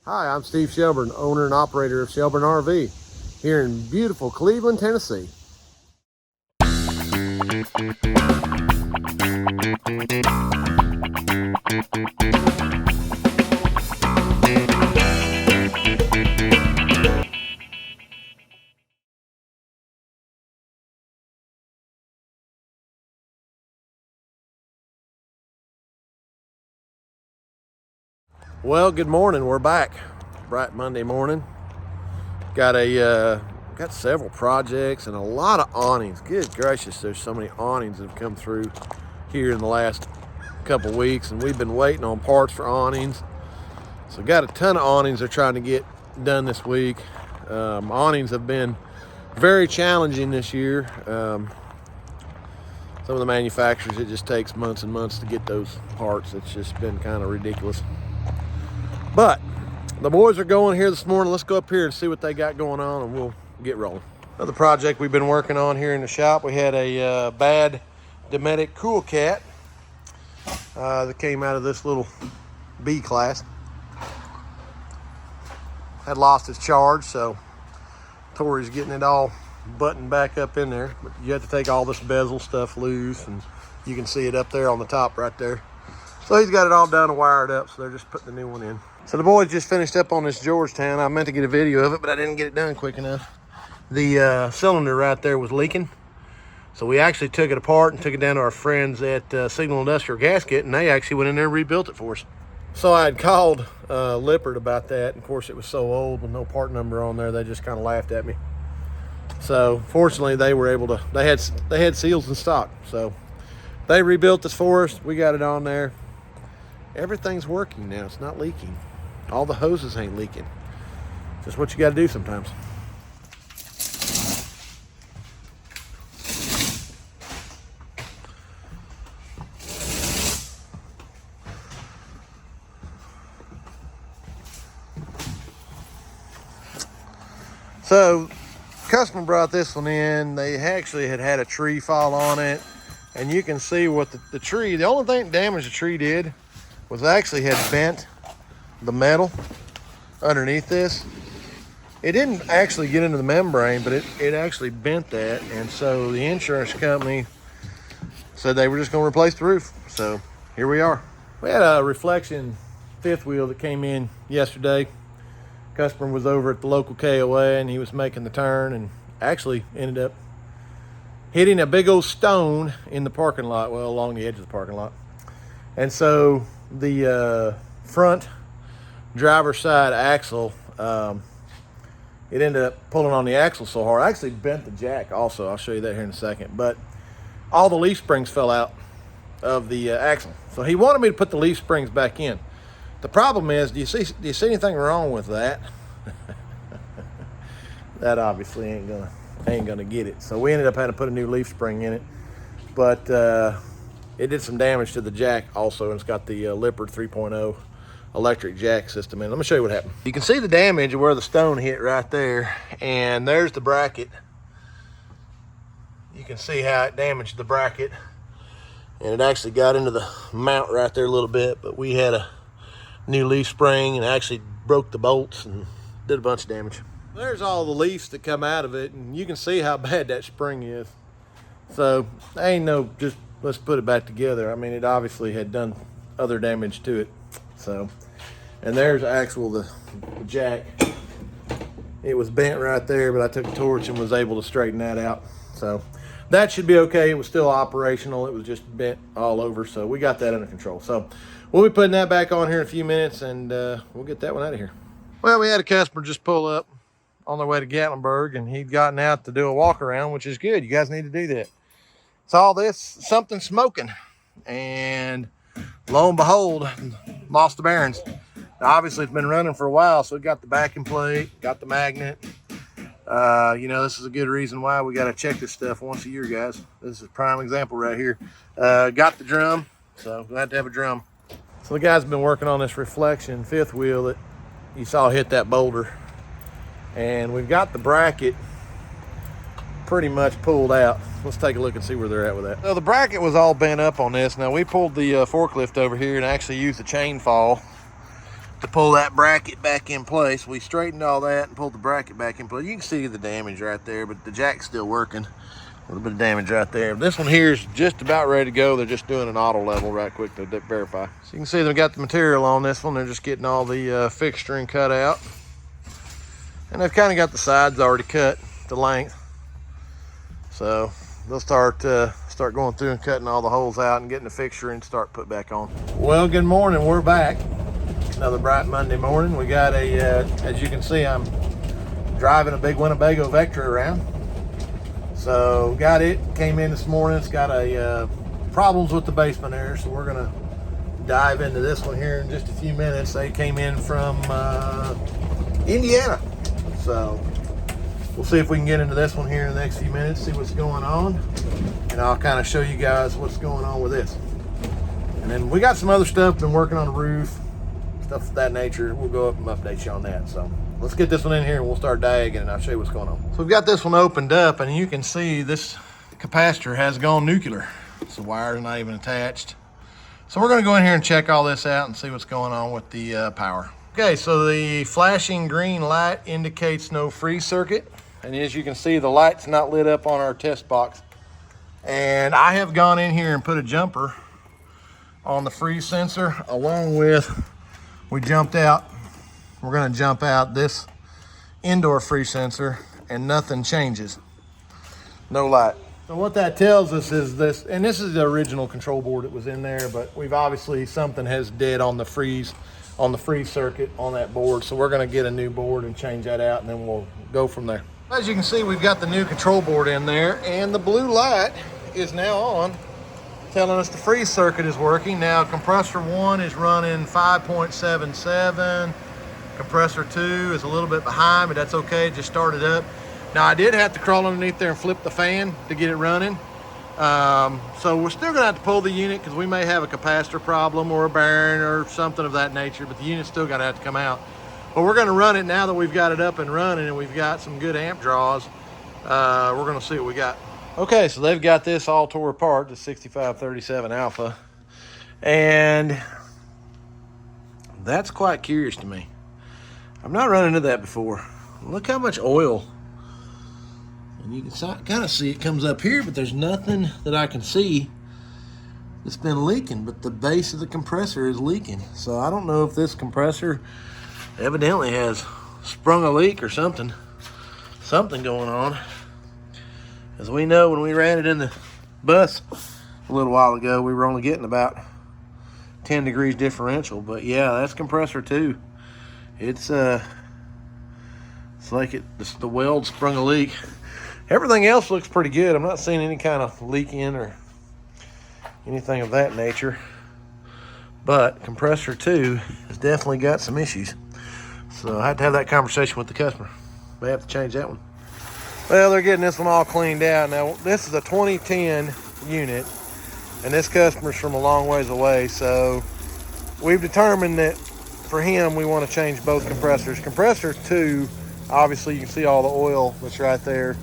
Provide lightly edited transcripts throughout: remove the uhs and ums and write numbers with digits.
Hi, I'm Steve Shelburne, owner and operator of Shelburne RV here in beautiful Cleveland, Tennessee. Well, good morning. We're back. Bright Monday morning. Got several projects and a lot of awnings. Good gracious, there's so many awnings that have come through here in the last couple weeks, and we've been waiting on parts for awnings. So got a ton of awnings they're trying to get done this week. Awnings have been very challenging this year. Some of the manufacturers, it just takes months and months to get those parts. It's just been kind of ridiculous. But the boys are going here this morning. Let's go up here and see what they got going on, and we'll get rolling. Another project we've been working on here in the shop. We had a bad Dometic Cool Cat that came out of this little B class. Had lost its charge, so Tori's getting it all buttoned back up in there. But you have to take all this bezel stuff loose, and you can see it up there on the top right there. So he's got it all done and wired up, so they're just putting the new one in. So the boys just finished up on this Georgetown. I meant to get a video of it, but I didn't get it done quick enough. The cylinder right there was leaking. So we actually took it apart and took it down to our friends at Signal Industrial Gasket, and they actually went in there and rebuilt it for us. So I had called Lippert about that. And of course, it was so old with no part number on there, they just kind of laughed at me. So fortunately, they were able to, they had seals in stock. So they rebuilt this for us. We got it on there. Everything's working now. It's not leaking. All the hoses ain't leaking. Just what you got to do sometimes. So, customer brought this one in. They actually had a tree fall on it, and you can see what the tree. The only thing damage the tree did was actually had bent the metal underneath this. It didn't actually get into the membrane, but it actually bent that, and so the insurance company said they were just going to replace the roof. So here we are. We had a reflection fifth wheel that came in yesterday. Customer was over at the local KOA, and he was making the turn and actually ended up hitting a big old stone in the parking lot, well, along the edge of the parking lot. And so the front driver's side axle, it ended up pulling on the axle so hard. I actually bent the jack also. I'll show you that here in a second. But all the leaf springs fell out of the axle. So he wanted me to put the leaf springs back in. The problem is, do you see anything wrong with that? That obviously ain't gonna get it. So we ended up having to put a new leaf spring in it. But it did some damage to the jack also, and it's got the Lippert 3.0 electric jack system in. Let me show you what happened. You can see the damage of where the stone hit right there, and there's the bracket. You can see how it damaged the bracket, and it actually got into the mount right there a little bit, but we had a new leaf spring and actually broke the bolts and did a bunch of damage. There's all the leaves that come out of it, and you can see how bad that spring is. So ain't no just let's put it back together. I mean, it obviously had done other damage to it. So, and there's the jack. It was bent right there, but I took a torch and was able to straighten that out. So that should be okay. It was still operational. It was just bent all over. So we got that under control. So we'll be putting that back on here in a few minutes, and we'll get that one out of here. Well, we had a customer just pull up on their way to Gatlinburg, and he'd gotten out to do a walk around, which is good. You guys need to do that. Saw this, something smoking, and lo and behold, lost the bearings. Now, obviously it's been running for a while, so it got the backing plate, got the magnet. You know, this is a good reason why we got to check this stuff once a year, guys. This is a prime example right here. Got the drum, so glad to have a drum. So the guy's been working on this reflection fifth wheel that you saw hit that boulder, and we've got the bracket pretty much pulled out. Let's take a look and see where they're at with that. So the bracket was all bent up on this. Now we pulled the forklift over here and actually used the chain fall to pull that bracket back in place. We straightened all that and pulled the bracket back in place. You can see the damage right there, but the jack's still working. A little bit of damage right there. This one here is just about ready to go. They're just doing an auto level right quick to verify. So you can see they've got the material on this one. They're just getting all the fixturing cut out. And they've kind of got the sides already cut to length. So they'll start going through and cutting all the holes out and getting the fixture and start put back on. Well, good morning, we're back. Another bright Monday morning. We got a, as you can see, I'm driving a big Winnebago Vectra around. So got it, came in this morning. It's got a problems with the basement air, so we're gonna dive into this one here in just a few minutes. They came in from Indiana. So we'll see if we can get into this one here in the next few minutes, see what's going on. And I'll kind of show you guys what's going on with this. And then we got some other stuff, been working on the roof, stuff of that nature. We'll go up and update you on that. So let's get this one in here and we'll start digging and I'll show you what's going on. So we've got this one opened up and you can see this capacitor has gone nuclear. So the wire's not even attached. So we're gonna go in here and check all this out and see what's going on with the power. Okay, so the flashing green light indicates no freeze circuit. And as you can see, the light's not lit up on our test box. And I have gone in here and put a jumper on the freeze sensor along with, we're gonna jump out this indoor freeze sensor and nothing changes, no light. So what that tells us is this, and this is the original control board that was in there, but we've obviously, something has dead on the freeze circuit on that board. So we're gonna get a new board and change that out and then we'll go from there. As you can see, we've got the new control board in there and the blue light is now on, telling us the freeze circuit is working. Now compressor 1 is running 5.77. Compressor 2 is a little bit behind, but that's okay, it just started up. Now I did have to crawl underneath there and flip the fan to get it running. So we're still gonna have to pull the unit because we may have a capacitor problem or a bearing or something of that nature, but the unit's still gonna have to come out. But we're gonna run it now that we've got it up and running and we've got some good amp draws. We're gonna see what we got. Okay, so they've got this all tore apart, the 6537 Alpha. And that's quite curious to me. I've not run into that before. Look how much oil. And you can kind of see it comes up here, but there's nothing that I can see that's been leaking, but the base of the compressor is leaking. So I don't know if this compressor evidently has sprung a leak or something going on. As we know, when we ran it in the bus a little while ago, we were only getting about 10 degrees differential. But yeah, that's compressor 2. It's like the weld sprung a leak. Everything else looks pretty good. I'm not seeing any kind of leaking or anything of that nature. But compressor 2 has definitely got some issues. So I had to have that conversation with the customer. May have to change that one. Well, they're getting this one all cleaned out. Now, this is a 2010 unit, and this customer's from a long ways away. So we've determined that for him, we want to change both compressors. Compressor 2, obviously you can see all the oil that's right there.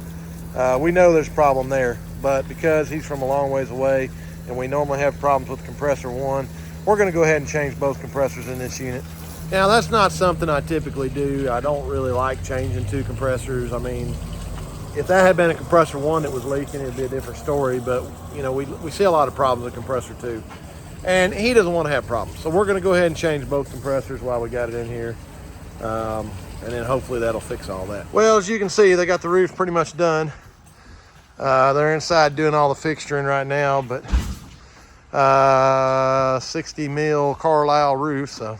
We know there's a problem there, but because he's from a long ways away and we normally have problems with compressor 1, we're going to go ahead and change both compressors in this unit. Now, that's not something I typically do. I don't really like changing 2 compressors. I mean, if that had been a compressor 1 that was leaking, it'd be a different story, but you know, we see a lot of problems with compressor 2. And he doesn't want to have problems. So we're going to go ahead and change both compressors while we got it in here. And then hopefully that'll fix all that. Well, as you can see, they got the roof pretty much done. They're inside doing all the fixturing right now, but 60 mil Carlisle roof, so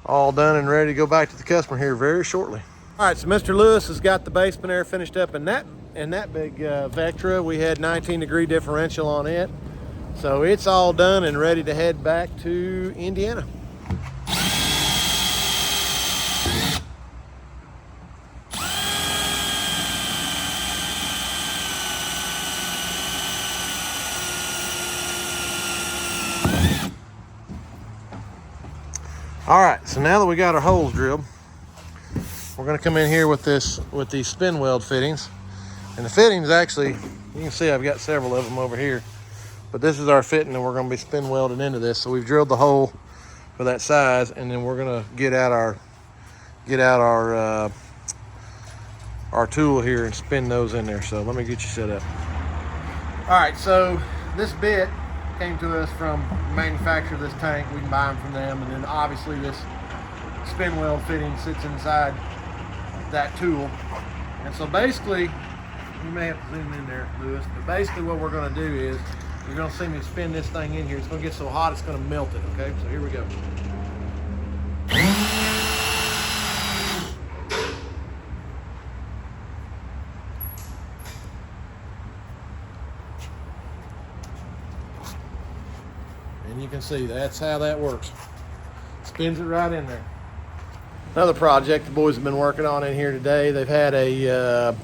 all done and ready to go back to the customer here very shortly. All right, so Mr. Lewis has got the basement air finished up in that big Vectra. We had 19 degree differential on it. So it's all done and ready to head back to Indiana. All right, so now that we got our holes drilled, we're gonna come in here with these spin weld fittings. And the fittings actually, you can see I've got several of them over here, but this is our fitting and we're gonna be spin welding into this. So we've drilled the hole for that size, and then we're gonna get out our tool here and spin those in there. So let me get you set up. All right, so this bit came to us from the manufacturer of this tank. We can buy them from them, and then obviously this spin weld fitting sits inside that tool. And so basically, you may have to zoom in there, Lewis, but basically what we're gonna do is, you're gonna see me spin this thing in here. It's gonna get so hot it's gonna melt it, okay? So here we go. And you can see that's how that works. Spins it right in there. Another project the boys have been working on in here today. They've had a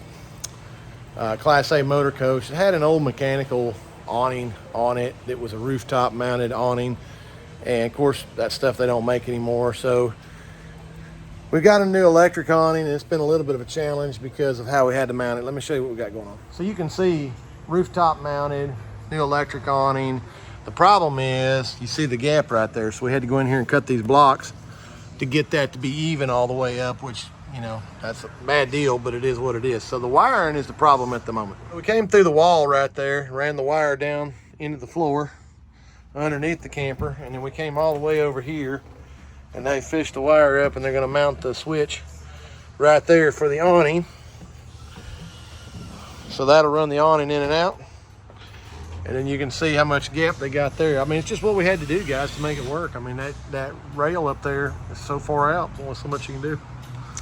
Class A motor coach. It had an old mechanical awning on it that was a rooftop mounted awning, and of course that stuff they don't make anymore. So we've got a new electric awning, and it's been a little bit of a challenge because of how we had to mount it. Let me show you what we got going on. So you can see rooftop mounted, new electric awning. The problem is, you see the gap right there, so we had to go in here and cut these blocks to get that to be even all the way up, which, you know, that's a bad deal, but it is what it is. So the wiring is the problem at the moment. We came through the wall right there, ran the wire down into the floor underneath the camper, and then we came all the way over here, and they fished the wire up, and they're gonna mount the switch right there for the awning. So that'll run the awning in and out. And then you can see how much gap they got there. I mean, it's just what we had to do, guys, to make it work. I mean, that rail up there is so far out, there's only so much you can do.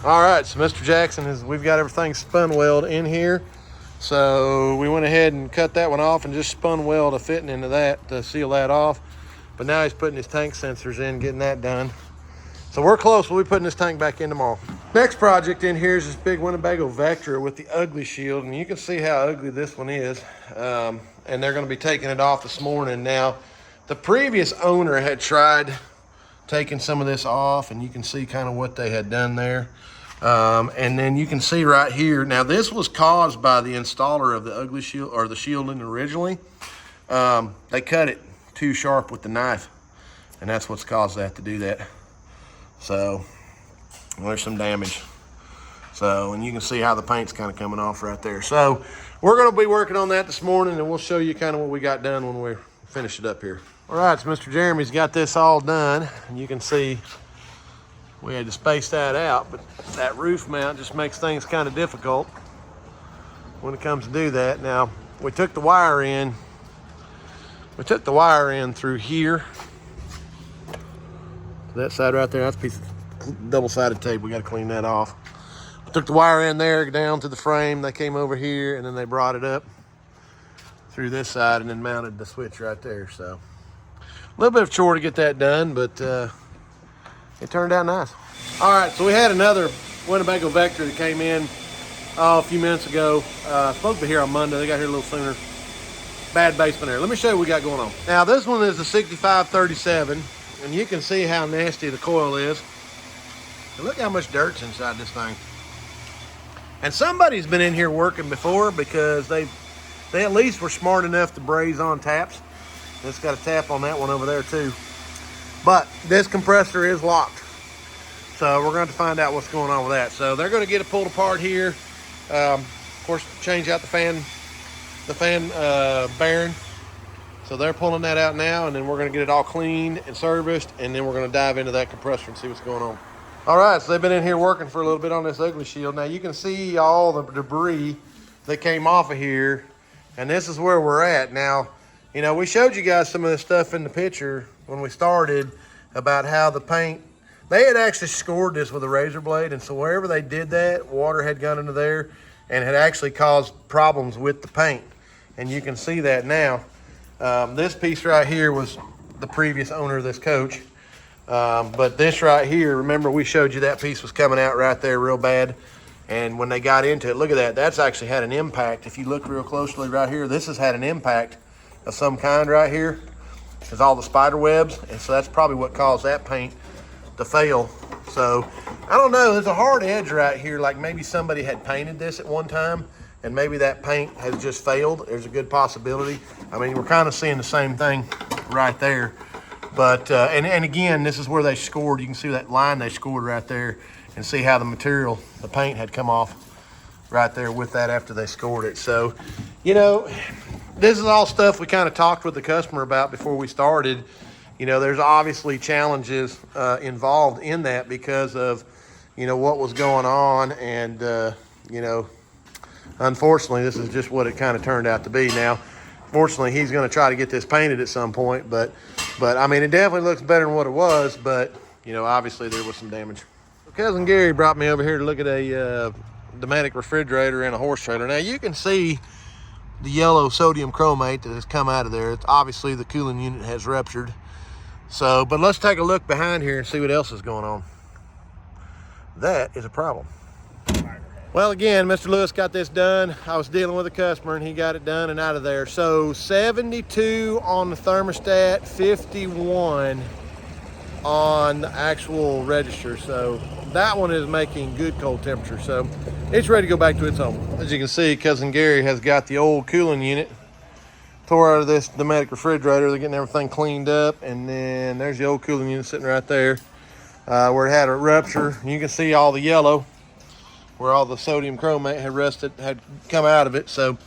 All right, so Mr. Jackson, we've got everything spun weld in here. So we went ahead and cut that one off and just spun weld a fitting into that to seal that off. But now he's putting his tank sensors in, getting that done. So we're close. We'll be putting this tank back in tomorrow. Next project in here is this big Winnebago Vectra with the ugly shield. And you can see how ugly this one is. And they're going to be taking it off this morning. Now, the previous owner had tried taking some of this off, and you can see kind of what they had done there. And then you can see right here, now this was caused by the installer of the ugly shield, or the shielding originally. They cut it too sharp with the knife, and that's what's caused that to do that. So well, there's some damage. So, and you can see how the paint's kind of coming off right there. So we're going to be working on that this morning, and we'll show you kind of what we got done when we finish it up here. All right, so Mr. Jeremy's got this all done, and you can see we had to space that out, but that roof mount just makes things kind of difficult when it comes to do that. Now, we took the wire in. We took the wire in through here. That side right there, that's a piece of double-sided tape. We got to clean that off. We took the wire in there down to the frame. They came over here, and then they brought it up through this side and then mounted the switch right there. So a little bit of chore to get that done, but it turned out nice. All right, so we had another Winnebago Vectra that came in a few minutes ago. Supposed to be here on Monday. They got here a little sooner. Bad basement area. Let me show you what we got going on. Now, this one is the 6537, and you can see how nasty the coil is. And look how much dirt's inside this thing. And somebody's been in here working before, because they at least were smart enough to braze on taps. It's got a tap on that one over there too. But this compressor is locked. So we're going to find out what's going on with that. So they're going to get it pulled apart here. Of course, change out the fan bearing. So they're pulling that out now, and then we're going to get it all cleaned and serviced, and then we're going to dive into that compressor and see what's going on. All right, so they've been in here working for a little bit on this ugly shield. Now you can see all the debris that came off of here, and this is where we're at. Now, you know, we showed you guys some of this stuff in the picture when we started about how the paint, they had actually scored this with a razor blade, and so wherever they did that, water had gone into there and had actually caused problems with the paint. And you can see that now. This piece right here was the previous owner of this coach. But this right here, remember we showed you that piece was coming out right there real bad. And when they got into it, look at that. That's actually had an impact. If you look real closely right here, this has had an impact of some kind right here. There's all the spider webs. And so that's probably what caused that paint to fail. So I don't know, there's a hard edge right here. Like maybe somebody had painted this at one time, and maybe that paint has just failed. There's a good possibility. I mean, we're kind of seeing the same thing right there. But, and again, this is where they scored. You can see that line they scored right there and see how the material, the paint had come off right there with that after they scored it. So, you know, this is all stuff we kind of talked with the customer about before we started. You know, there's obviously challenges involved in that because of, you know, what was going on. And, you know, unfortunately, this is just what it kind of turned out to be. Now, fortunately, he's going to try to get this painted at some point. But I mean, it definitely looks better than what it was. But, you know, obviously there was some damage. So Cousin Gary brought me over here to look at a Dometic refrigerator and a horse trailer. Now, you can see the yellow sodium chromate that has come out of there. It's obviously the cooling unit has ruptured. So, but let's take a look behind here and see what else is going on. That is a problem. Well, again, Mr. Lewis got this done. I was dealing with a customer and he got it done and out of there. So 72 on the thermostat, 51 on the actual register. So that one is making good cold temperature. So it's ready to go back to its home. As you can see, Cousin Gary has got the old cooling unit tore out of this Dometic refrigerator. They're getting everything cleaned up. And then there's the old cooling unit sitting right there where it had a rupture. You can see all the yellow where all the sodium chromate had come out of it. So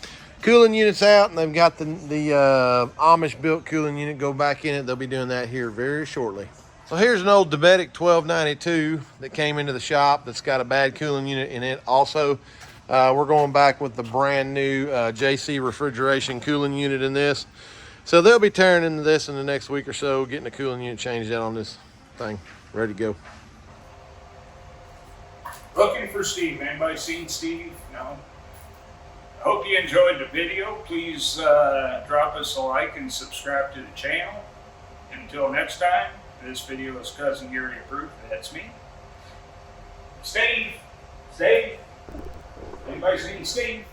cooling unit's out, and they've got the Amish built cooling unit go back in it. They'll be doing that here very shortly. So here's an old Dometic 1292 that came into the shop that's got a bad cooling unit in it. Also, we're going back with the brand new JC refrigeration cooling unit in this. So they'll be tearing into this in the next week or so, getting the cooling unit changed out on this thing, ready to go. Looking for Steve. Anybody seen Steve? No? I hope you enjoyed the video. Please drop us a like and subscribe to the channel. Until next time, this video is Cousin Gary approved. That's me. Steve. Steve. Anybody seen Steve?